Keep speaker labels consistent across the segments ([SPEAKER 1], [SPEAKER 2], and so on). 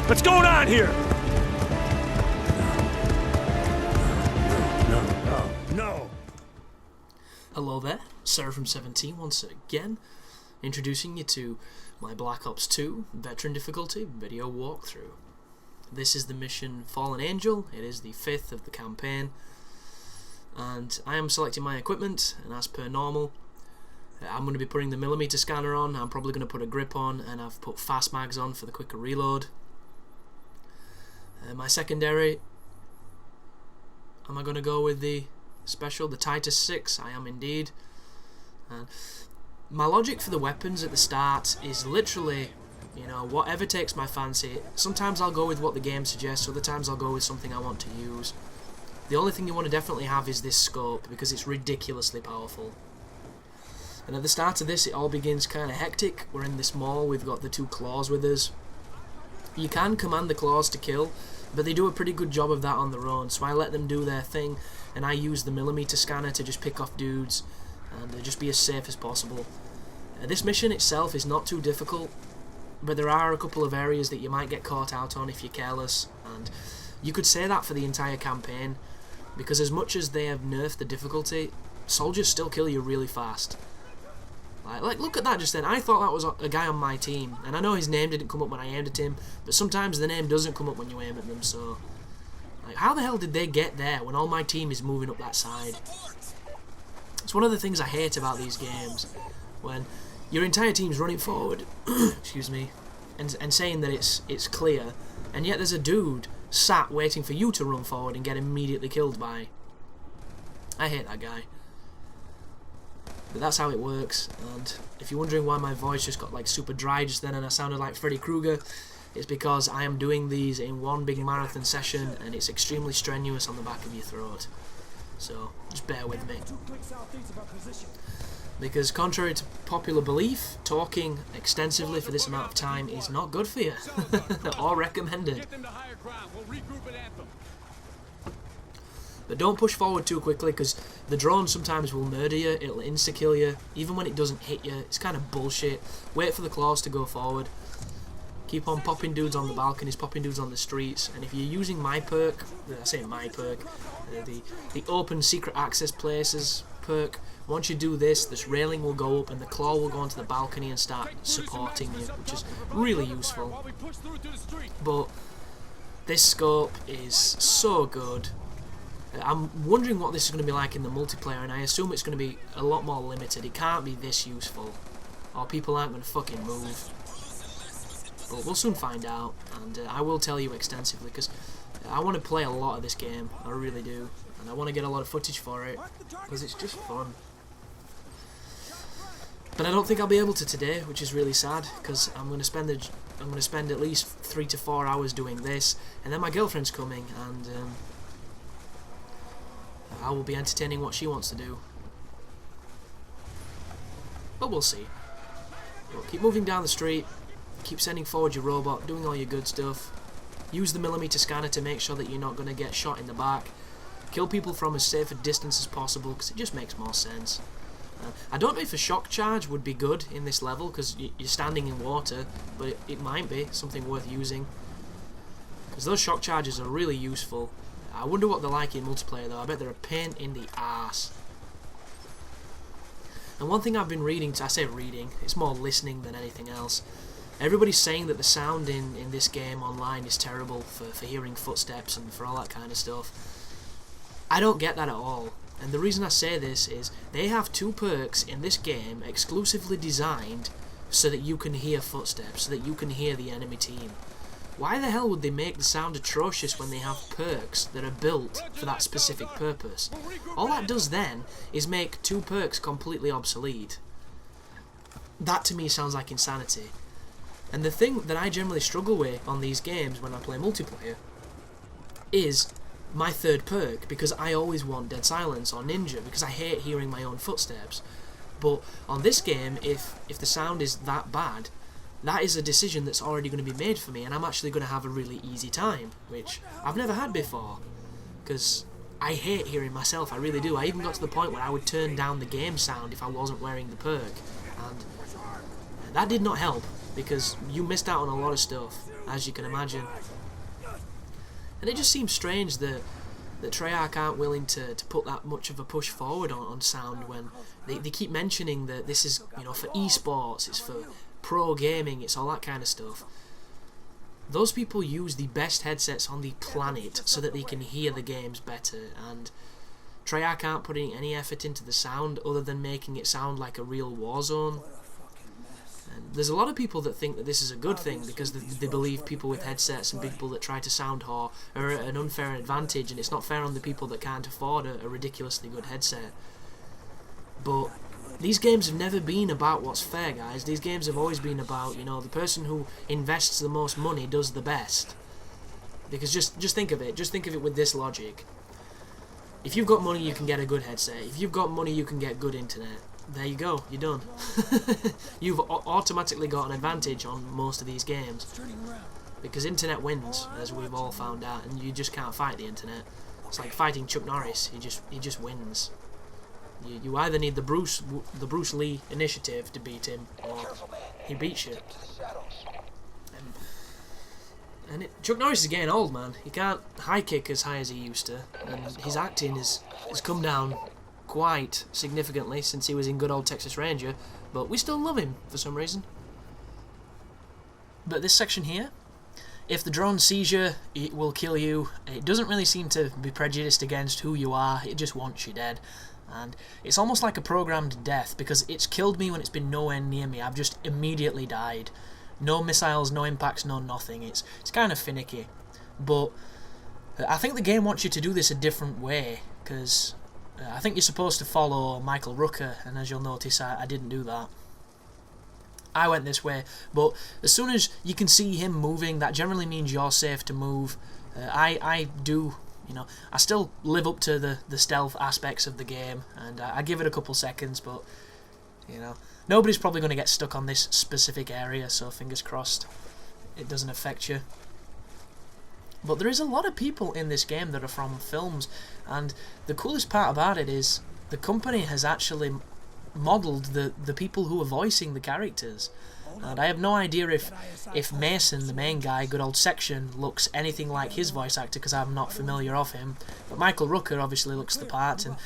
[SPEAKER 1] What's going on here? No.
[SPEAKER 2] Hello there, Sarah from 17 once again, introducing you to my Black Ops 2 Veteran Difficulty video walkthrough. This is the mission Fallen Angel. It is the 5th of the campaign, and I am selecting my equipment, and as per normal, I'm going to be putting the millimeter scanner on. I'm probably going to put a grip on, and I've put fast mags on for the quicker reload. My secondary, am I going to go with the special, the Titus 6? I am indeed. And my logic for the weapons at the start is literally, you know, whatever takes my fancy. Sometimes I'll go with what the game suggests, other times I'll go with something I want to use. The only thing you want to definitely have is this scope, because it's ridiculously powerful. And at the start of this, it all begins kind of hectic. We're in this mall, we've got the 2 claws with us. You can command the claws to kill, but they do a pretty good job of that on their own, so I let them do their thing, and I use the millimeter scanner to just pick off dudes, and just be as safe as possible. This mission itself is not too difficult, but there are a couple of areas that you might get caught out on if you're careless, and you could say that for the entire campaign, because as much as they have nerfed the difficulty, soldiers still kill you really fast. Like, look at that just then. I thought that was a guy on my team, and I know his name didn't come up when I aimed at him, but sometimes the name doesn't come up when you aim at them, so... Like, how the hell did they get there when all my team is moving up that side? It's one of the things I hate about these games, when your entire team's running forward, excuse me, and saying that it's clear, and yet there's a dude sat waiting for you to run forward and get immediately killed by. I hate that guy. But that's how it works, and if you're wondering why my voice just got like super dry just then and I sounded like Freddy Krueger, it's because I am doing these in one big marathon session and it's extremely strenuous on the back of your throat. So just bear with me. Because contrary to popular belief, talking extensively for this amount of time is not good for you, or recommended. But don't push forward too quickly, because the drone sometimes will murder you, it'll insta-kill you, even when it doesn't hit you. It's kind of bullshit. Wait for the claws to go forward. Keep on popping dudes on the balconies, popping dudes on the streets, and if you're using my perk, I say my perk, the open secret access places perk, once you do this, this railing will go up and the claw will go onto the balcony and start supporting you, which is really useful. But this scope is so good. I'm wondering what this is going to be like in the multiplayer, and I assume it's going to be a lot more limited. It can't be this useful, or people aren't going to fucking move. But we'll soon find out, and I will tell you extensively, because I want to play a lot of this game, I really do, and I want to get a lot of footage for it, because it's just fun. But I don't think I'll be able to today, which is really sad, because I'm going to spend at least 3 to 4 hours doing this, and then my girlfriend's coming, and I will be entertaining what she wants to do. But we'll see. We'll keep moving down the street, keep sending forward your robot, doing all your good stuff. Use the millimeter scanner to make sure that you're not going to get shot in the back. Kill people from as safe a distance as possible, because it just makes more sense. I don't know if a shock charge would be good in this level, because you're standing in water, but it might be something worth using. Because those shock charges are really useful. I wonder what they're like in multiplayer though. I bet they're a pain in the ass. And one thing I've been reading, I say reading, it's more listening than anything else. Everybody's saying that the sound in this game online is terrible for hearing footsteps and for all that kind of stuff. I don't get that at all. And the reason I say this is they have 2 perks in this game exclusively designed so that you can hear footsteps, so that you can hear the enemy team. Why the hell would they make the sound atrocious when they have perks that are built for that specific purpose? All that does then is make 2 perks completely obsolete. That to me sounds like insanity. And the thing that I generally struggle with on these games when I play multiplayer is my 3rd perk, because I always want Dead Silence or Ninja, because I hate hearing my own footsteps. But on this game, if the sound is that bad, that is a decision that's already going to be made for me, and I'm actually going to have a really easy time, which I've never had before, because I hate hearing myself, I really do. I even got to the point where I would turn down the game sound if I wasn't wearing the perk, and that did not help. because you missed out on a lot of stuff, as you can imagine. And it just seems strange that Treyarch aren't willing to put that much of a push forward on sound when they keep mentioning that this is, you know, for esports, it's for pro gaming, it's all that kind of stuff. Those people use the best headsets on the planet so that they can hear the games better, and Treyarch aren't putting any effort into the sound other than making it sound like a real war zone. And there's a lot of people that think that this is a good thing because they believe people with headsets and people that try to sound whore are at an unfair advantage, and it's not fair on the people that can't afford a ridiculously good headset. But these games have never been about what's fair, guys. These games have always been about, you know, the person who invests the most money does the best. Because just think of it. Just think of it with this logic. If you've got money, you can get a good headset. If you've got money, you can get good internet. There you go. You're done. You've automatically got an advantage on most of these games. Because internet wins, as we've all found out, and you just can't fight the internet. It's like fighting Chuck Norris. He just wins. You either need the Bruce Lee initiative to beat him, or he beats you. And Chuck Norris is getting old, man. He can't high kick as high as he used to, and his acting has come down quite significantly since he was in good old Texas Ranger, but we still love him for some reason. But this section here, if the drone sees you, it will kill you. It doesn't really seem to be prejudiced against who you are, it just wants you dead. And it's almost like a programmed death, because it's killed me when it's been nowhere near me. I've just immediately died. No missiles, no impacts, no nothing. It's kind of finicky. But I think the game wants you to do this a different way, because I think you're supposed to follow Michael Rooker, and as you'll notice, I didn't do that. I went this way, but as soon as you can see him moving, that generally means you're safe to move. I do, you know, I still live up to the stealth aspects of the game, and I give it a couple seconds, but, you know, nobody's probably going to get stuck on this specific area, so fingers crossed it doesn't affect you. But there is a lot of people in this game that are from films, and the coolest part about it is the company has actually modelled the people who are voicing the characters. And I have no idea if Mason, the main guy, good old Section, looks anything like his voice actor, because I'm not familiar of him. But Michael Rooker obviously looks the part, and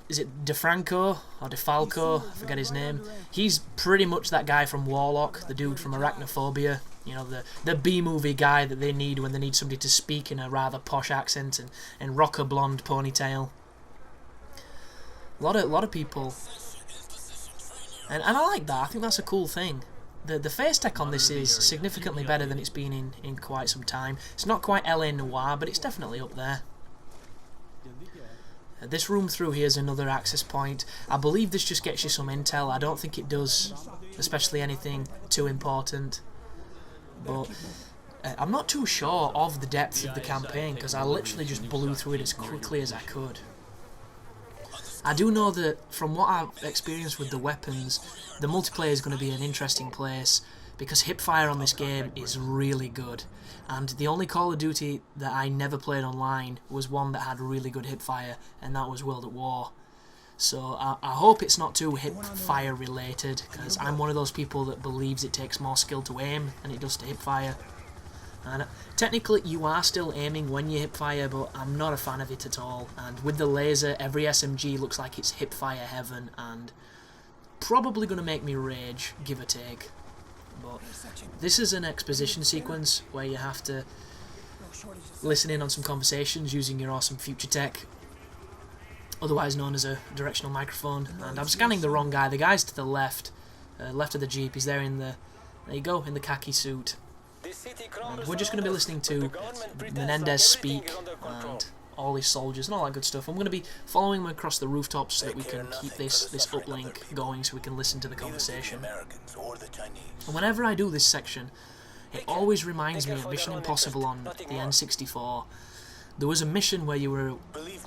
[SPEAKER 2] is it DeFranco or DeFalco? I forget his name. He's pretty much that guy from Warlock, the dude from Arachnophobia. You know, the B-movie guy that they need when they need somebody to speak in a rather posh accent and rock a blonde ponytail. A lot of people, and I like that. I think that's a cool thing. The face tech on this is significantly better than it's been in quite some time. It's not quite LA Noire, but it's definitely up there. This room through here is another access point. I believe this just gets you some intel. I don't think it does, especially anything too important. But I'm not too sure of the depth of the campaign, because I literally just blew through it as quickly as I could. I do know that from what I've experienced with the weapons, the multiplayer is going to be an interesting place, because hipfire on this game is really good. And the only Call of Duty that I never played online was one that had really good hipfire, and that was World at War. So I hope it's not too hipfire related, because I'm one of those people that believes it takes more skill to aim than it does to hipfire. And technically you are still aiming when you hipfire, but I'm not a fan of it at all. And with the laser, every SMG looks like it's hipfire heaven, and probably going to make me rage, give or take. But this is an exposition sequence where you have to listen in on some conversations using your awesome future tech, otherwise known as a directional microphone. And I'm scanning the wrong guy. The guy's to the left of the Jeep. He's there in the khaki suit. And we're just going to be listening to Menedez speak and all his soldiers and all that good stuff. I'm going to be following him across the rooftops so that we can keep this uplink going so we can listen to the conversation. And whenever I do this section, it always reminds me of Mission Impossible on the N64. There was a mission where you were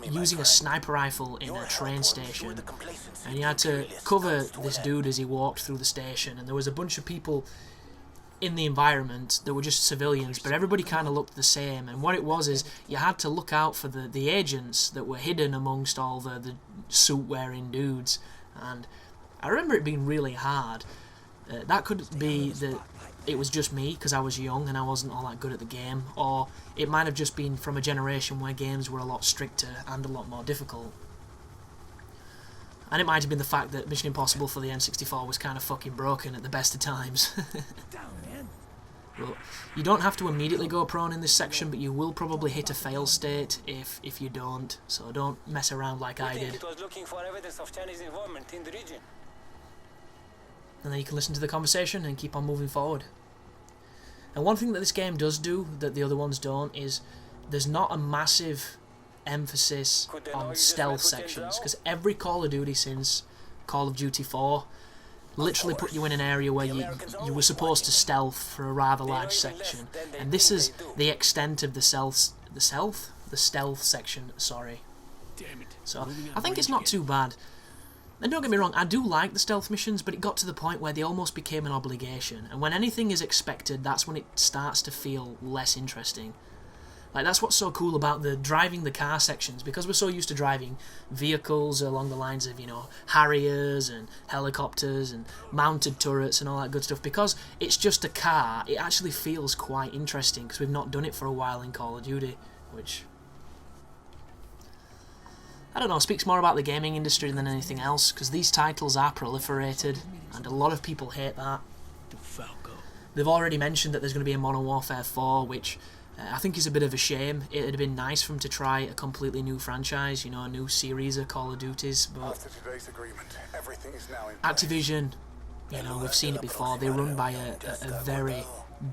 [SPEAKER 2] using a sniper rifle in a train station, and you had to cover this dude as he walked through the station, and there was a bunch of people in the environment that were just civilians, but everybody kind of looked the same. And what it was is you had to look out for the agents that were hidden amongst all the suit-wearing dudes. And I remember it being really hard, That could be that it was just me because I was young and I wasn't all that good at the game, or it might have just been from a generation where games were a lot stricter and a lot more difficult. And it might have been the fact that Mission Impossible for the N64 was kind of fucking broken at the best of times. Well, you don't have to immediately go prone in this section, but you will probably hit a fail state if you don't, so don't mess around like I did.
[SPEAKER 3] It was looking for evidence of Chinese involvement in the region.
[SPEAKER 2] And then you can listen to the conversation and keep on moving forward. And one thing that this game does do that the other ones don't is there's not a massive emphasis on stealth sections, because every Call of Duty since Call of Duty 4 literally put you in an area where you were supposed to stealth for a rather large section, and this is the extent of the stealth section, sorry. So I think it's not too bad. And don't get me wrong, I do like the stealth missions, but it got to the point where they almost became an obligation, and when anything is expected, that's when it starts to feel less interesting. Like, that's what's so cool about the driving the car sections, because we're so used to driving vehicles along the lines of, you know, Harriers and helicopters and mounted turrets and all that good stuff. Because it's just a car, it actually feels quite interesting, because we've not done it for a while in Call of Duty, which, I don't know, speaks more about the gaming industry than anything else, because these titles are proliferated, and a lot of people hate that. They've already mentioned that there's going to be a Modern Warfare 4, which I think is a bit of a shame. It would have been nice for them to try a completely new franchise, you know, a new series of Call of Duties, but Activision, you know, we've seen it before, they run by a very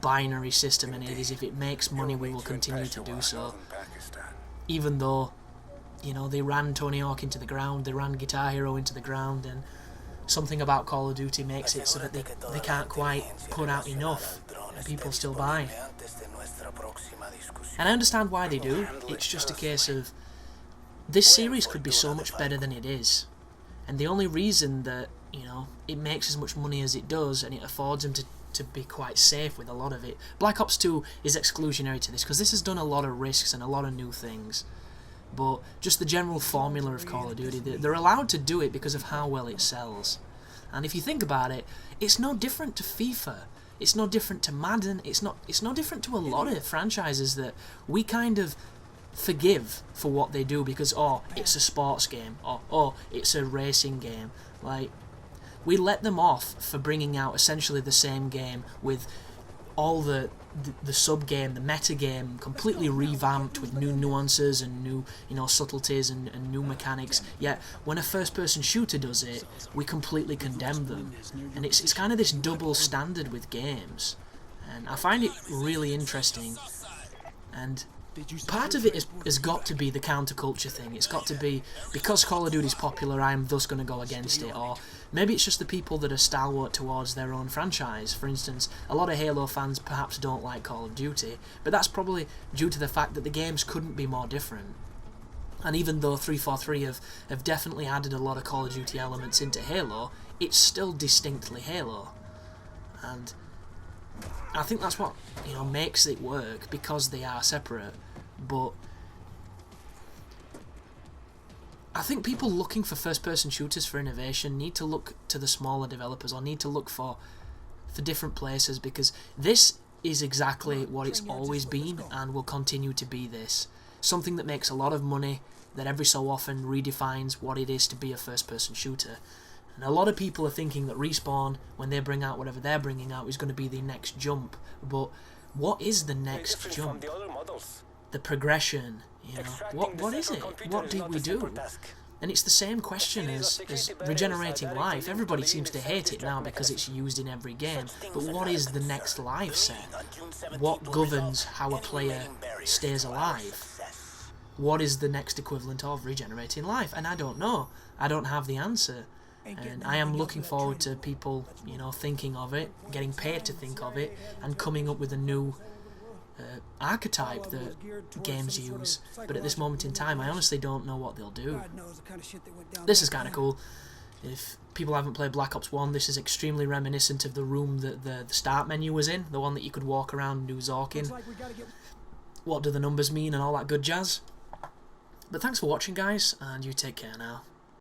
[SPEAKER 2] binary system, and it is, if it makes money, we will continue to do so. Even though, you know, they ran Tony Hawk into the ground, they ran Guitar Hero into the ground, and something about Call of Duty makes it so that they can't quite put out enough, and people still buy. And I understand why they do. It's just a case of this series could be so much better than it is, and the only reason that, you know, it makes as much money as it does and it affords them to be quite safe with a lot of it. Black Ops 2 is exclusionary to this because this has done a lot of risks and a lot of new things, but just the general formula of Call of Duty, they're allowed to do it because of how well it sells. And if you think about it, it's no different to FIFA. It's no different to Madden. It's no different to a lot of franchises that we kind of forgive for what they do because, oh, it's a sports game, or oh, it's a racing game. Like, we let them off for bringing out essentially the same game with all the sub-game, the meta-game, completely revamped with new nuances and new, you know, subtleties and new mechanics. Yet, when a first-person shooter does it, we completely condemn them. And it's kind of this double standard with games. And I find it really interesting. And part of it has got to be the counterculture thing. It's got to be, because Call of Duty is popular, I'm thus going to go against it. Or maybe it's just the people that are stalwart towards their own franchise. For instance, a lot of Halo fans perhaps don't like Call of Duty, but that's probably due to the fact that the games couldn't be more different. And even though 343 have definitely added a lot of Call of Duty elements into Halo, it's still distinctly Halo. And I think that's what, you know, makes it work, because they are separate. But I think people looking for first-person shooters for innovation need to look to the smaller developers, or need to look for different places, because this is exactly what it's always been and will continue to be this. Something that makes a lot of money, that every so often redefines what it is to be a first-person shooter. And a lot of people are thinking that Respawn, when they bring out whatever they're bringing out, is going to be the next jump. But what is the next jump? The progression, you know, what is it? What do we do? And it's the same question as regenerating life. Everybody seems to hate it now because it's used in every game. But what is the next life set? What governs how a player stays alive? What is the next equivalent of regenerating life? And I don't know. I don't have the answer. And I am looking forward to people, you know, thinking of it, getting paid to think of it, and coming up with a new archetype that games use. But at this moment in time, I honestly don't know what they'll do. This is kind of cool. If people haven't played Black Ops 1, this is extremely reminiscent of the room that the start menu was in, the one that you could walk around and do Zork in. What do the numbers mean and all that good jazz. But thanks for watching, guys, and you take care now.